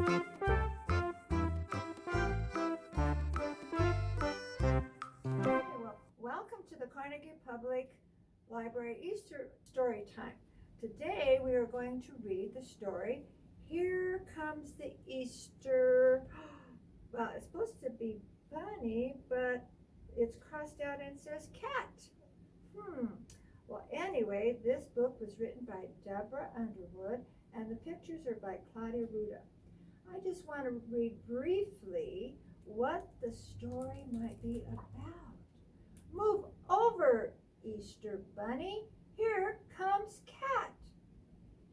Welcome to the Carnegie Public Library Easter story time. Today we are going to read the story, Here Comes the Easter. Well, it's supposed to be bunny, but it's crossed out and says cat. Well, anyway, this book was written by Deborah Underwood, and the pictures are by Claudia Ruda. I just want to read briefly what the story might be about. Move over, Easter Bunny. Here comes Cat.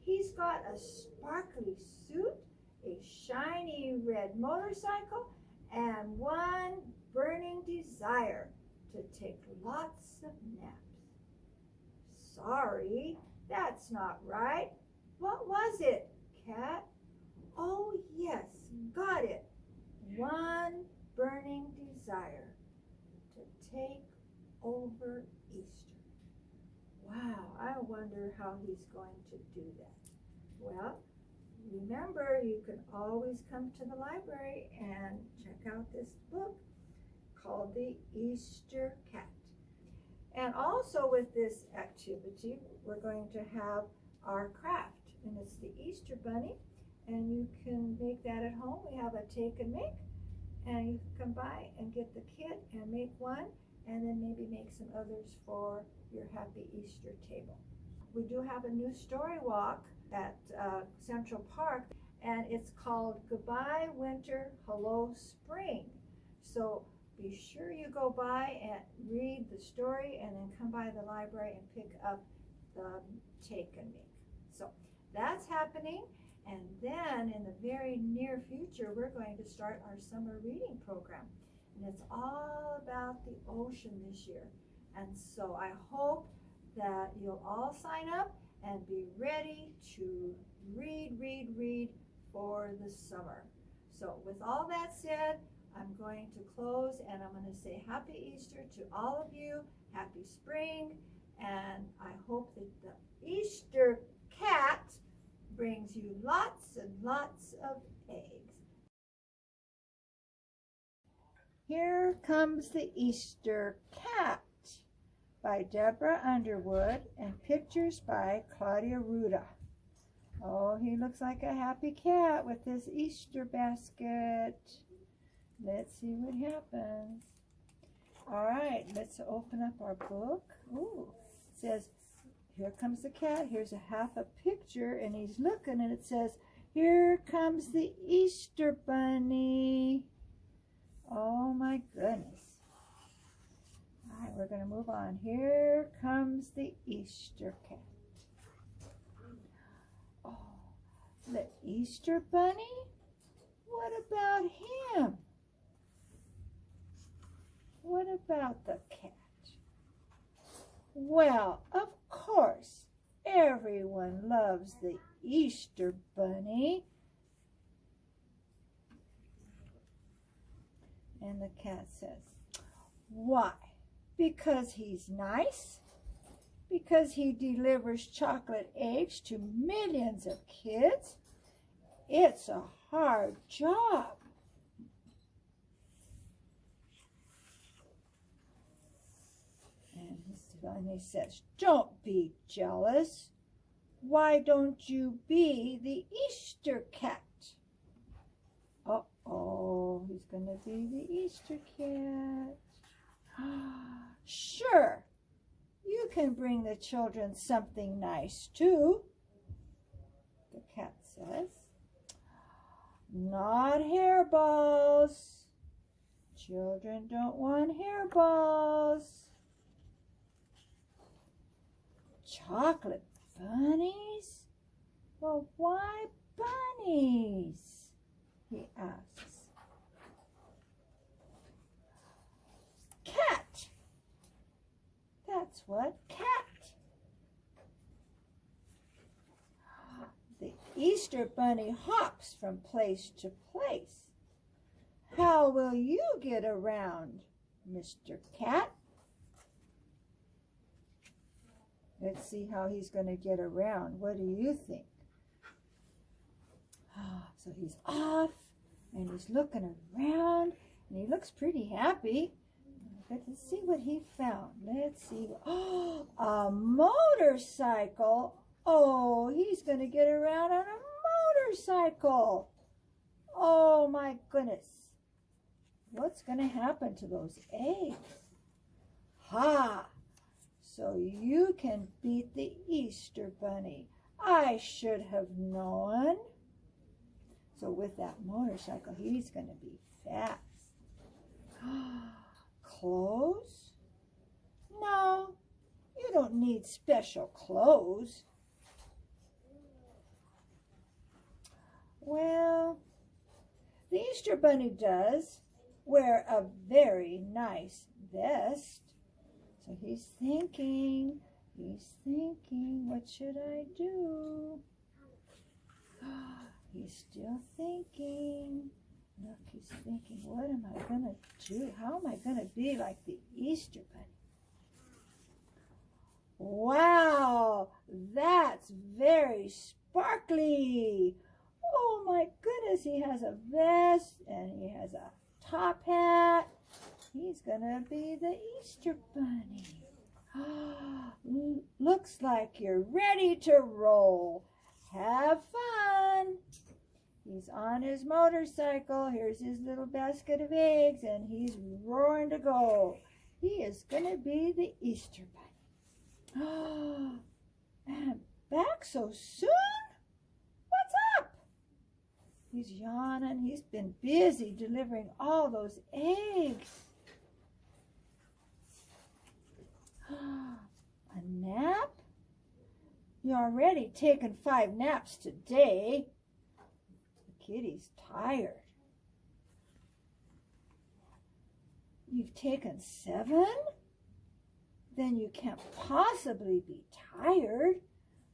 He's got a sparkly suit, a shiny red motorcycle, and one burning desire to take lots of naps. Sorry, that's not right. What was it, Cat? Oh, yes, got it. One burning desire to take over Easter. Wow, I wonder how he's going to do that. Well, remember, you can always come to the library and check out this book called The Easter Cat. And also with this activity, we're going to have our craft, and it's the Easter Bunny, and you can make that at home. We have a take and make, and you can come by and get the kit and make one, and then maybe make some others for your Happy Easter table. We do have a new story walk at Central Park, and it's called Goodbye Winter, Hello Spring. So be sure you go by and read the story, and then come by the library and pick up the take and make. So that's happening. And then in the very near future, we're going to start our summer reading program. And it's all about the ocean this year. And so I hope that you'll all sign up and be ready to read for the summer. So with all that said, I'm going to close, and I'm going to say Happy Easter to all of you. Happy spring. And I hope that the Easter cat brings you lots and lots of eggs. Here Comes the Easter Cat by Deborah Underwood, and pictures by Claudia Ruda. Oh, he looks like a happy cat with his Easter basket. Let's see what happens. All right, let's open up our book. Ooh, it says, here comes the cat. Here's a half a picture, and he's looking, and it says, here comes the Easter Bunny. Oh my goodness. All right, we're going to move on. Here comes the Easter cat. Oh, the Easter Bunny? What about him? What about the cat? Well, of course, everyone loves the Easter Bunny. And the cat says, why? Because he's nice? Because he delivers chocolate eggs to millions of kids? It's a hard job. And he says, don't be jealous. Why don't you be the Easter cat? Uh-oh, he's going to be the Easter cat. Sure, you can bring the children something nice too, the cat says. Not hairballs. Children don't want hairballs. Chocolate bunnies? Well, why bunnies? He asks. Cat. That's what, cat. The Easter Bunny hops from place to place. How will you get around, Mr. Cat? Let's see how he's going to get around. What do you think? So he's off, and he's looking around, and he looks pretty happy. Let's see what he found. Let's see. Oh, a motorcycle. Oh, he's going to get around on a motorcycle. Oh, my goodness. What's going to happen to those eggs? Ha! So you can beat the Easter Bunny. I should have known. So with that motorcycle, he's going to be fast. Clothes? No, you don't need special clothes. Well, the Easter Bunny does wear a very nice vest. So he's thinking, what should I do? He's still thinking. Look, he's thinking, what am I going to do? How am I going to be like the Easter Bunny? Wow, that's very sparkly. Oh my goodness, he has a vest and he has a top hat. He's going to be the Easter Bunny. Looks like you're ready to roll. Have fun. He's on his motorcycle. Here's his little basket of eggs, and he's roaring to go. He is going to be the Easter Bunny. Oh, and back so soon? What's up? He's yawning. He's been busy delivering all those eggs. A nap? You already taken 5 naps today. The kitty's tired. You've taken 7? Then you can't possibly be tired.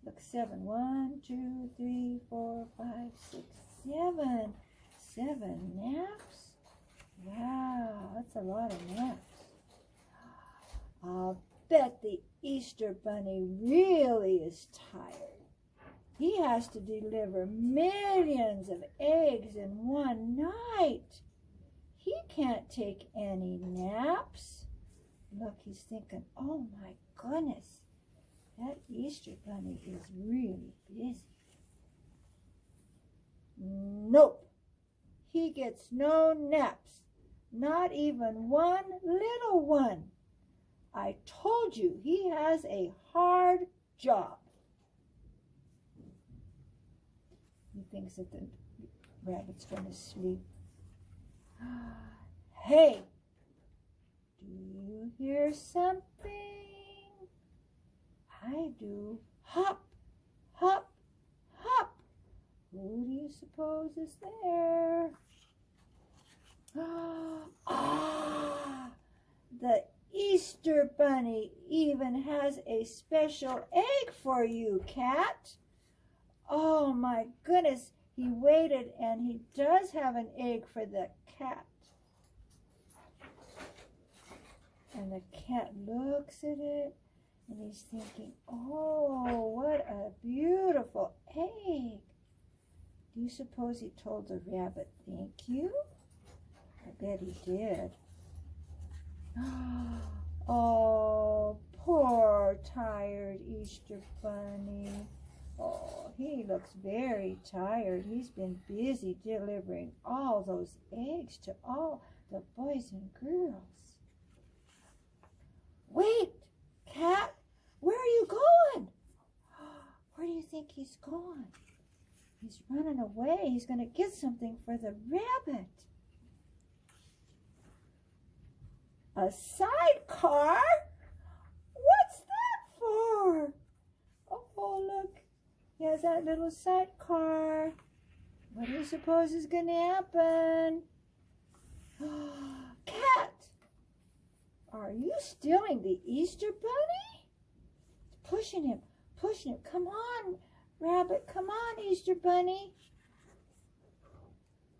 Look, 7. 1, 2, 3, 4, 5, 6, 7. 7 naps? Wow, that's a lot of naps. I'll bet the Easter Bunny really is tired. He has to deliver millions of eggs in one night. He can't take any naps. Look, he's thinking, oh my goodness, that Easter Bunny is really busy. Nope, he gets no naps, not even one little one. I told you he has a hard job. He thinks that the rabbit's going to sleep. Hey, do you hear something? I do. Hop, hop, hop. Who do you suppose is there? Ah, the Easter Bunny even has a special egg for you, Cat. Oh my goodness, he waited and he does have an egg for the cat. And the cat looks at it and he's thinking, oh, what a beautiful egg. Do you suppose he told the rabbit thank you? I bet he did. Oh, poor tired Easter Bunny. Oh, he looks very tired. He's been busy delivering all those eggs to all the boys and girls. Wait, Cat, where are you going? Where do you think he's going? He's running away. He's going to get something for the rabbit. A sidecar? What's that for? Oh, look. He has that little sidecar. What do you suppose is going to happen? Cat, are you stealing the Easter Bunny? Pushing him, pushing him. Come on, Rabbit. Come on, Easter Bunny.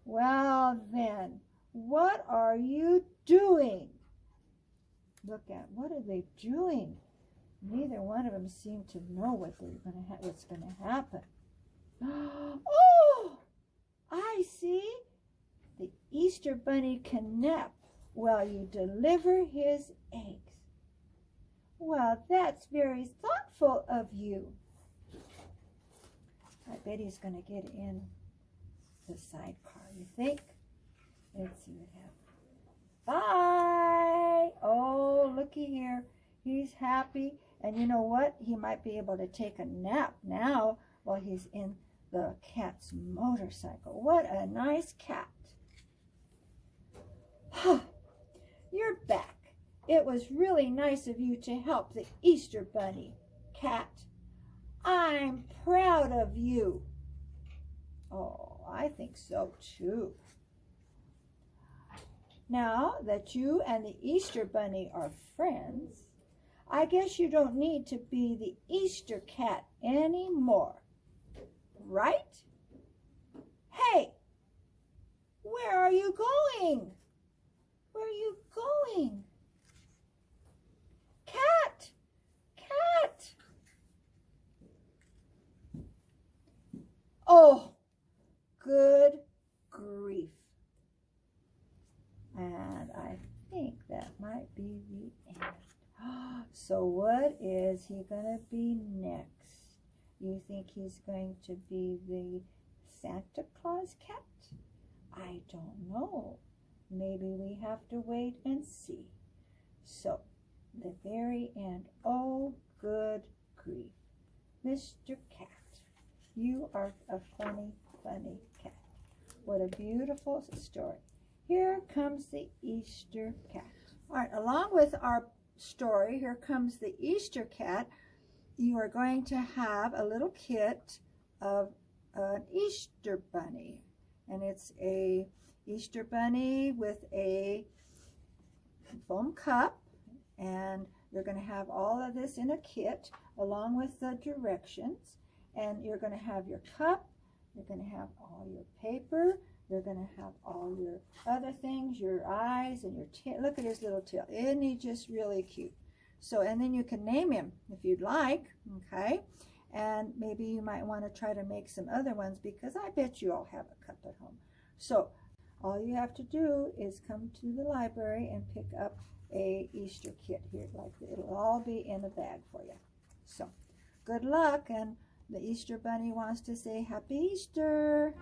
Well, then, what are you doing? Look at, what are they doing? Neither one of them seem to know what's going to happen. Oh, I see. The Easter Bunny can nap while you deliver his eggs. Well, that's very thoughtful of you. I bet he's going to get in the sidecar, you think? Let's see what happens. Bye! Oh, looky here. He's happy. And you know what? He might be able to take a nap now while he's in the cat's motorcycle. What a nice cat. You're back. It was really nice of you to help the Easter Bunny, Cat. I'm proud of you. Oh, I think so too. Now that you and the Easter Bunny are friends, I guess you don't need to be the Easter Cat anymore, right? Hey, where are you going? Where are you going? Cat! Cat! Oh, good grief. And I think that might be the end. So what is he going to be next? You think he's going to be the Santa Claus cat? I don't know. Maybe we have to wait and see. So, the very end. Oh, good grief. Mr. Cat, you are a funny, funny cat. What a beautiful story. Here comes the Easter cat. All right, along with our story, here comes the Easter cat. You are going to have a little kit of an Easter bunny. And it's a Easter bunny with a foam cup. And you're going to have all of this in a kit along with the directions. And you're going to have your cup. You're going to have all your paper. You're going to have all your other things, your eyes and your tail. Look at his little tail. Isn't he just really cute? So, and then you can name him if you'd like, okay? And maybe you might want to try to make some other ones because I bet you all have a cup at home. So, all you have to do is come to the library and pick up a Easter kit here. Like it'll all be in a bag for you. So, good luck, and the Easter Bunny wants to say Happy Easter.